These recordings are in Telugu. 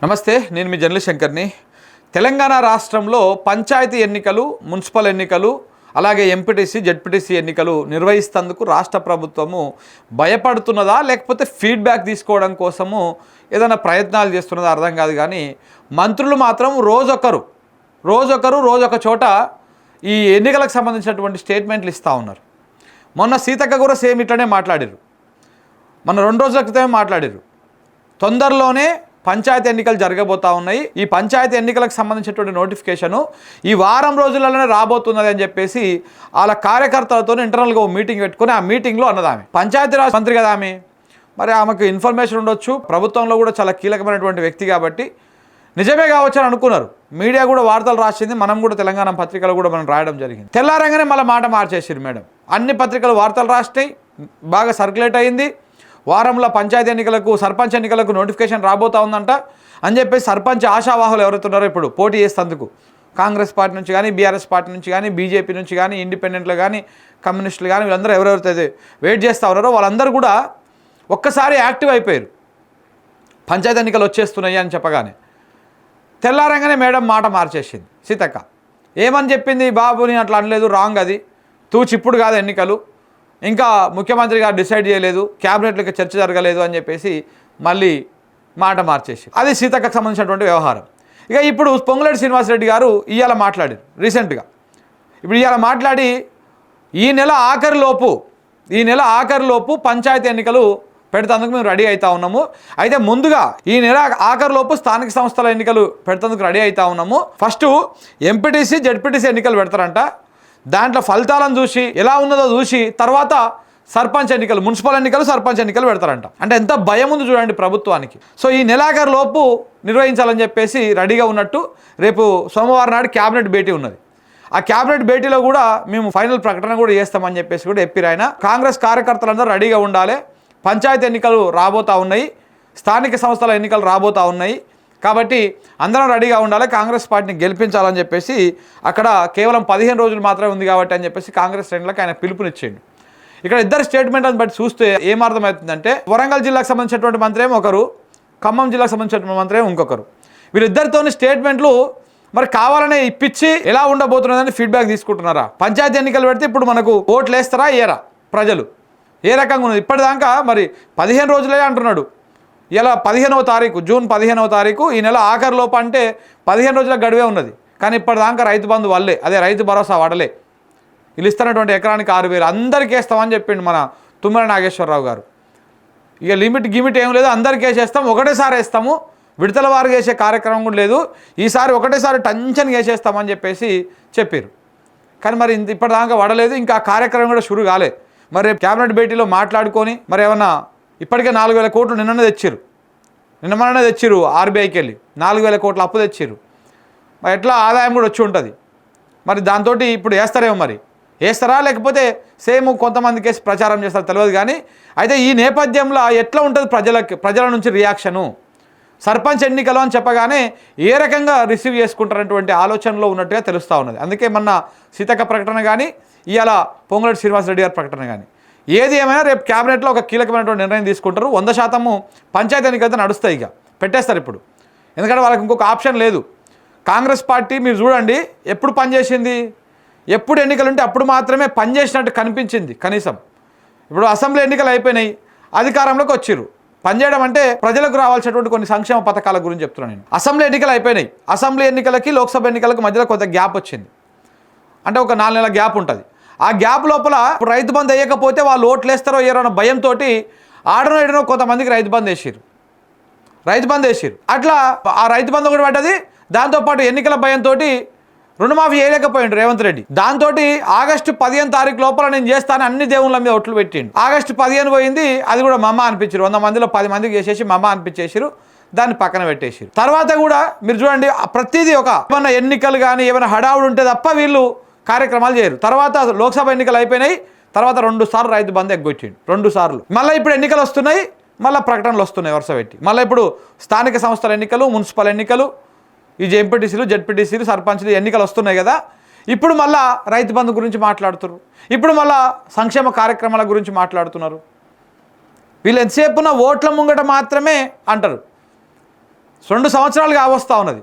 నమస్తే, నేను మీ జర్నలిస్ట్ శంకర్ని. తెలంగాణ రాష్ట్రంలో పంచాయతీ ఎన్నికలు, మున్సిపల్ ఎన్నికలు, అలాగే ఎంపీటీసీ, జెడ్పీటీసీ ఎన్నికలు నిర్వహిస్తేందుకు రాష్ట్ర ప్రభుత్వము భయపడుతున్నదా, లేకపోతే ఫీడ్బ్యాక్ తీసుకోవడం కోసము ఏదైనా ప్రయత్నాలు చేస్తున్నదా అర్థం కాదు. కానీ మంత్రులు మాత్రం రోజొక చోట ఈ ఎన్నికలకు సంబంధించినటువంటి స్టేట్మెంట్లు ఇస్తూ ఉన్నారు. మొన్న సీతక్క కూడా సేమ్ ఇట్లనే మాట్లాడారు. మొన్న 2 రోజుల క్రితమే మాట్లాడారు. తొందరలోనే పంచాయతీ ఎన్నికలు జరగబోతూ ఉన్నాయి. ఈ పంచాయతీ ఎన్నికలకు సంబంధించినటువంటి నోటిఫికేషను ఈ వారం రోజులలోనే రాబోతున్నది అని చెప్పేసి వాళ్ళ కార్యకర్తలతో ఇంటర్నల్గా ఓ మీటింగ్ పెట్టుకుని ఆ మీటింగ్లో అన్నది. ఆమె పంచాయతీరాజ్ మంత్రి కదా, ఆమె మరి ఆమెకు ఇన్ఫర్మేషన్ ఉండొచ్చు, ప్రభుత్వంలో కూడా చాలా కీలకమైనటువంటి వ్యక్తి కాబట్టి నిజమే కావచ్చు అని అనుకున్నారు. మీడియా కూడా వార్తలు రాసింది, మనం కూడా తెలంగాణ పత్రికలు కూడా మనం రాయడం జరిగింది. తెల్లారంగానే మళ్ళీ మాట మార్చేసారు మేడం. అన్ని పత్రికలు వార్తలు రాసినాయి, బాగా సర్క్యులేట్ అయింది. వారంలో పంచాయతీ ఎన్నికలకు, సర్పంచ్ ఎన్నికలకు నోటిఫికేషన్ రాబోతా ఉందంట అని చెప్పేసి సర్పంచ్ ఆశావాహులు ఎవరైతున్నారో ఇప్పుడు పోటీ చేసేందుకు కాంగ్రెస్ పార్టీ నుంచి కానీ, బీఆర్ఎస్ పార్టీ నుంచి కానీ, బీజేపీ నుంచి కానీ, ఇండిపెండెంట్లు కానీ, కమ్యూనిస్టులు కానీ, వీళ్ళందరూ ఎవరెవరైతే వెయిట్ చేస్తూ ఉన్నారో వాళ్ళందరూ కూడా ఒక్కసారి యాక్టివ్ అయిపోయారు. పంచాయతీ ఎన్నికలు వచ్చేస్తున్నాయి అని చెప్పగానే తెల్లారంగానే మేడం మాట మార్చేసింది సీతక్క. ఏమని చెప్పింది? బాబుని అట్లా అనలేదు, రాంగ్, అది తూచిప్పుడు కాదు ఎన్నికలు, ఇంకా ముఖ్యమంత్రి గారు డిసైడ్ చేయలేదు, క్యాబినెట్లకి చర్చ జరగలేదు అని చెప్పేసి మళ్ళీ మాట మార్చేసి, అది సీతక్కకు సంబంధించినటువంటి వ్యవహారం. ఇక ఇప్పుడు పొంగులేటి శ్రీనివాసరెడ్డి గారు ఇవాళ మాట్లాడారు రీసెంట్గా. ఇప్పుడు ఇవాళ మాట్లాడి ఈ నెల ఆఖరిలోపు పంచాయతీ ఎన్నికలు పెడతాందుకు మేము రెడీ అవుతా ఉన్నాము. అయితే ముందుగా ఈ నెల ఆఖరిలోపు స్థానిక సంస్థల ఎన్నికలు పెడతాందుకు రెడీ అవుతా ఉన్నాము. ఫస్ట్ ఎంపీటీసీ, జెడ్పీటీసీ ఎన్నికలు పెడతారంట. దాంట్లో ఫలితాలను చూసి ఎలా ఉన్నదో చూసి తర్వాత సర్పంచ్ ఎన్నికలు, మున్సిపల్ ఎన్నికలు, సర్పంచ్ ఎన్నికలు పెడతారంట. అంటే ఎంత భయం ఉంది చూడండి ప్రభుత్వానికి. సో ఈ నెలాఖరు లోపు నిర్వహించాలని చెప్పేసి రెడీగా ఉన్నట్టు రేపు సోమవారం నాడు క్యాబినెట్ భేటీ ఉన్నది. ఆ క్యాబినెట్ భేటీలో కూడా మేము ఫైనల్ ప్రకటన కూడా చేస్తామని చెప్పేసి కూడా చెప్పారు ఆయన. కాంగ్రెస్ కార్యకర్తలందరూ రెడీగా ఉండాలి, పంచాయతీ ఎన్నికలు రాబోతూ ఉన్నాయి, స్థానిక సంస్థల ఎన్నికలు రాబోతూ ఉన్నాయి, కాబట్టి అందరం రెడీగా ఉండాలి, కాంగ్రెస్ పార్టీని గెలిపించాలని చెప్పేసి అక్కడ కేవలం 15 రోజులు మాత్రమే ఉంది కాబట్టి అని చెప్పేసి కాంగ్రెస్ శ్రేణులకు ఆయన పిలుపునిచ్చిండు. ఇక్కడ ఇద్దరు స్టేట్మెంట్లను బట్టి చూస్తే ఏమర్థమవుతుందంటే, వరంగల్ జిల్లాకు సంబంధించినటువంటి మంత్రి ఏమో ఒకరు, ఖమ్మం జిల్లాకు సంబంధించినటువంటి మంత్రి ఏమో ఇంకొకరు. వీళ్ళిద్దరితోని స్టేట్మెంట్లు మరి కావాలనే ఇప్పించి ఎలా ఉండబోతున్నదని ఫీడ్బ్యాక్ తీసుకుంటున్నారా? పంచాయతీ ఎన్నికలు పెడితే ఇప్పుడు మనకు ఓట్లు వేస్తారా ఏరా ప్రజలు? ఏ రకంగా ఉన్నది ఇప్పటిదాకా? మరి 15 రోజులే అంటున్నాడు. ఇలా 15వ తారీఖు, జూన్ 15వ తారీఖు, ఈ నెల ఆఖరిలోపు అంటే 15 రోజుల గడువే ఉన్నది. కానీ ఇప్పటిదాకా రైతు బంధు వల్లే, అదే రైతు భరోసా వడలే, వీళ్ళు ఇస్తున్నటువంటి ఎకరానికి 6,000 అందరికీ వేస్తామని చెప్పిండు మన తుమ్మల నాగేశ్వరరావు గారు. ఇక గిమిట్ ఏం లేదు, అందరికీ వేసేస్తాం, ఒకటేసారి వేస్తాము, విడతల వారికి వేసే కార్యక్రమం కూడా లేదు, ఈసారి ఒకటేసారి టెన్షన్గా వేసేస్తామని చెప్పేసి చెప్పారు. కానీ మరి ఇప్పటిదాకా వడలేదు, ఇంకా కార్యక్రమం కూడా షురు కాలే. మరి రేపు క్యాబినెట్ భేటీలో మాట్లాడుకొని మరి ఏమన్నా, ఇప్పటికే 4,000 కోట్లు నిన్ననే తెచ్చిరు ఆర్బీఐకి వెళ్ళి 4,000 కోట్ల అప్పు తెచ్చిరు. మరి ఎట్లా ఆదాయం కూడా వచ్చి ఉంటుంది. మరి దాంతో ఇప్పుడు వేస్తారేమో, మరి వేస్తారా లేకపోతే సేమ్ కొంతమంది కేసు ప్రచారం చేస్తారో తెలియదు. కానీ అయితే ఈ నేపథ్యంలో ఎట్లా ఉంటుంది ప్రజల నుంచి రియాక్షను? సర్పంచ్ ఎన్నికలు అని చెప్పగానే ఏ రకంగా రిసీవ్ చేసుకుంటారనేటువంటి ఆలోచనలో ఉన్నట్టుగా తెలుస్తూ ఉన్నది. అందుకే మొన్న సీతక్క ప్రకటన కానీ, ఇవాళ పొంగులేటి శ్రీనివాసరెడ్డి గారి ప్రకటన కానీ, ఏది ఏమైనా రేపు క్యాబినెట్లో ఒక కీలకమైనటువంటి నిర్ణయం తీసుకుంటారు. 100% పంచాయతీ ఎన్నికలతో నడుస్తాయి, ఇక పెట్టేస్తారు ఇప్పుడు. ఎందుకంటే వాళ్ళకి ఇంకొక ఆప్షన్ లేదు. కాంగ్రెస్ పార్టీ మీరు చూడండి ఎప్పుడు పనిచేసింది, ఎప్పుడు ఎన్నికలు ఉంటే అప్పుడు మాత్రమే పనిచేసినట్టు కనిపించింది. కనీసం ఇప్పుడు అసెంబ్లీ ఎన్నికలు అయిపోయినాయి, అధికారంలోకి వచ్చిర్రు. పనిచేయడం అంటే ప్రజలకు రావాల్సినటువంటి కొన్ని సంక్షేమ పథకాల గురించి చెప్తున్నాను నేను. అసెంబ్లీ ఎన్నికలు అయిపోయినాయి, అసెంబ్లీ ఎన్నికలకి లోక్సభ ఎన్నికలకు మధ్యలో కొంత గ్యాప్ వచ్చింది. అంటే ఒక 4 నెలల గ్యాప్ ఉంటుంది. ఆ గ్యాప్ లోపల రైతు బంధు వేయకపోతే వాళ్ళు ఓట్లు వేస్తారో వేయరో అన్న భయంతో ఆడనో ఏడనో కొంతమందికి రైతు బంధు వేసిరు. అట్లా ఆ రైతు బంధు కూడా పడ్డది. దాంతోపాటు ఎన్నికల భయంతో రుణమాఫీ చేయలేకపోయిండు రేవంత్ రెడ్డి. దాంతో ఆగస్టు 15 తారీఖు లోపల నేను చేస్తాను అన్ని దేవుళ్ళ మీద ఒట్లు పెట్టిండు. ఆగస్టు 15 పోయింది, అది కూడా మమ్మ అనిపించారు. 100 మందిలో 10 మందికి చేసేసి మమ్మ అనిపించేసారు, దాన్ని పక్కన పెట్టేసారు. తర్వాత కూడా మీరు చూడండి ప్రతిదీ ఏమైనా ఎన్నికలు కానీ ఏమైనా హడావుడు ఉంటే తప్ప వీళ్ళు కార్యక్రమాలు చేయరు. తర్వాత లోక్సభ ఎన్నికలు అయిపోయినాయి, తర్వాత 2 సార్లు రైతు బంధు ఎగ్గొచ్చిండు, 2 సార్లు. మళ్ళీ ఇప్పుడు ఎన్నికలు వస్తున్నాయి, మళ్ళీ ప్రకటనలు వస్తున్నాయి వరుస పెట్టి. మళ్ళీ ఇప్పుడు స్థానిక సంస్థల ఎన్నికలు, మున్సిపల్ ఎన్నికలు, ఈ ఎంపీటీసీలు, జెడ్పీటీసీలు, సర్పంచ్లు ఎన్నికలు వస్తున్నాయి కదా. ఇప్పుడు మళ్ళీ రైతు బంధు గురించి మాట్లాడుతున్నారు, ఇప్పుడు మళ్ళీ సంక్షేమ కార్యక్రమాల గురించి మాట్లాడుతున్నారు. వీళ్ళు ఎంతసేపున ఓట్ల ముంగట మాత్రమే అంటారు. 2 సంవత్సరాలు కావస్తూ ఉన్నది.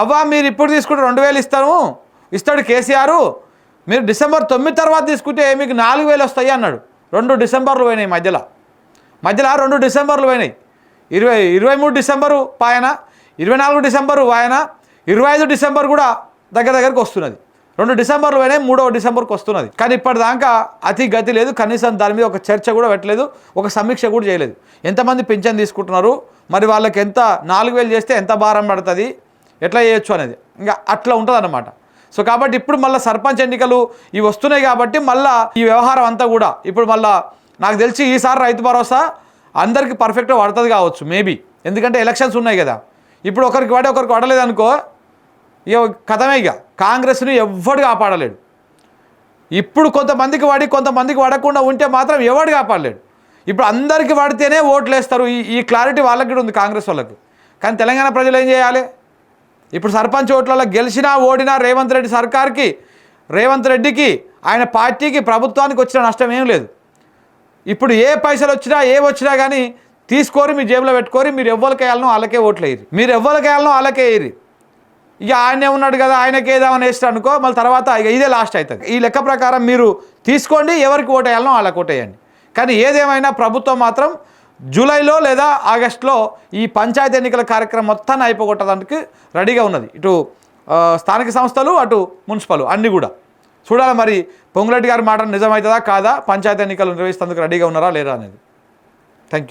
అవ్వా మీరు ఇప్పుడు తీసుకుంటే 2000 ఇస్తాడు కేసీఆర్, మీరు డిసెంబర్ 9 తర్వాత తీసుకుంటే మీకు 4000 వస్తాయి అన్నాడు. 2 డిసెంబర్లు పోయినాయి, మధ్యలో 2 డిసెంబర్లు పోయినాయి. 23 డిసెంబరు పాయన, 24 డిసెంబరు వాయన, 25 డిసెంబర్ కూడా దగ్గరికి వస్తున్నది. 2 డిసెంబర్లు పోయినాయి, 3వ డిసెంబర్కి వస్తున్నది. కానీ ఇప్పటిదాకా అతి గతి లేదు. కనీసం దాని మీద ఒక చర్చ కూడా పెట్టలేదు, ఒక సమీక్ష కూడా చేయలేదు. ఎంతమంది పింఛన్ తీసుకుంటున్నారు, మరి వాళ్ళకి ఎంత 4000 చేస్తే ఎంత భారం పడుతుంది, ఎట్లా చేయొచ్చు అనేది ఇంకా అట్లా ఉంటుంది అన్నమాట. సో కాబట్టి ఇప్పుడు మళ్ళీ సర్పంచ్ ఎన్నికలు ఇవి వస్తున్నాయి కాబట్టి మళ్ళీ ఈ వ్యవహారం అంతా కూడా ఇప్పుడు మళ్ళీ నాకు తెలిసి ఈసారి రైతు భరోసా అందరికీ పర్ఫెక్ట్గా పడుతుంది కావచ్చు మేబీ, ఎందుకంటే ఎలక్షన్స్ ఉన్నాయి కదా. ఇప్పుడు ఒకరికి పడలేదు అనుకో, ఇక కథమే, ఇక కాంగ్రెస్ని ఎవ్వడు కాపాడలేడు. ఇప్పుడు కొంతమందికి పడకుండా ఉంటే మాత్రం ఎవడు కాపాడలేడు. ఇప్పుడు అందరికీ పడితేనే ఓట్లు వేస్తారు. ఈ క్లారిటీ వాళ్ళకి కూడా ఉంది, కాంగ్రెస్ వాళ్ళకి. కానీ తెలంగాణ ప్రజలు ఏం చేయాలి? ఇప్పుడు సర్పంచ్ ఓట్లలో గెలిచినా ఓడినా రేవంత్ రెడ్డి సర్కార్కి, రేవంత్ రెడ్డికి, ఆయన పార్టీకి, ప్రభుత్వానికి వచ్చిన నష్టం ఏం లేదు. ఇప్పుడు ఏ పైసలు వచ్చినా ఏమొచ్చినా కానీ తీసుకోరి మీ జేబులో పెట్టుకోరి, మీరు ఎవ్వరికి వేయాలనో వాళ్ళకే ఓట్లు వేయరు, మీరు ఎవ్వరికి వేయాలనో వాళ్ళకే వేయరు. ఇక ఆయనే ఉన్నాడు కదా ఆయనకి ఏదామని వేస్తారు అనుకో, మళ్ళీ తర్వాత ఇక ఇదే లాస్ట్ అవుతుంది. ఈ లెక్క ప్రకారం మీరు తీసుకోండి, ఎవరికి ఓటు వేయాలనో వాళ్ళకి ఓటు వేయండి. కానీ ఏదేమైనా ప్రభుత్వం మాత్రం జూలైలో లేదా ఆగస్టులో ఈ పంచాయతీ ఎన్నికల కార్యక్రమం మొత్తాన్ని అయిపోగొట్టడానికి రెడీగా ఉన్నది. ఇటు స్థానిక సంస్థలు, అటు మున్సిపల్ అన్నీ కూడా చూడాలి. మరి పొంగులేటి గారి మాట నిజమవుతుందా కాదా, పంచాయతీ ఎన్నికలు నిర్వహిస్తేందుకు రెడీగా ఉన్నారా లేరా అనేది. Thank you.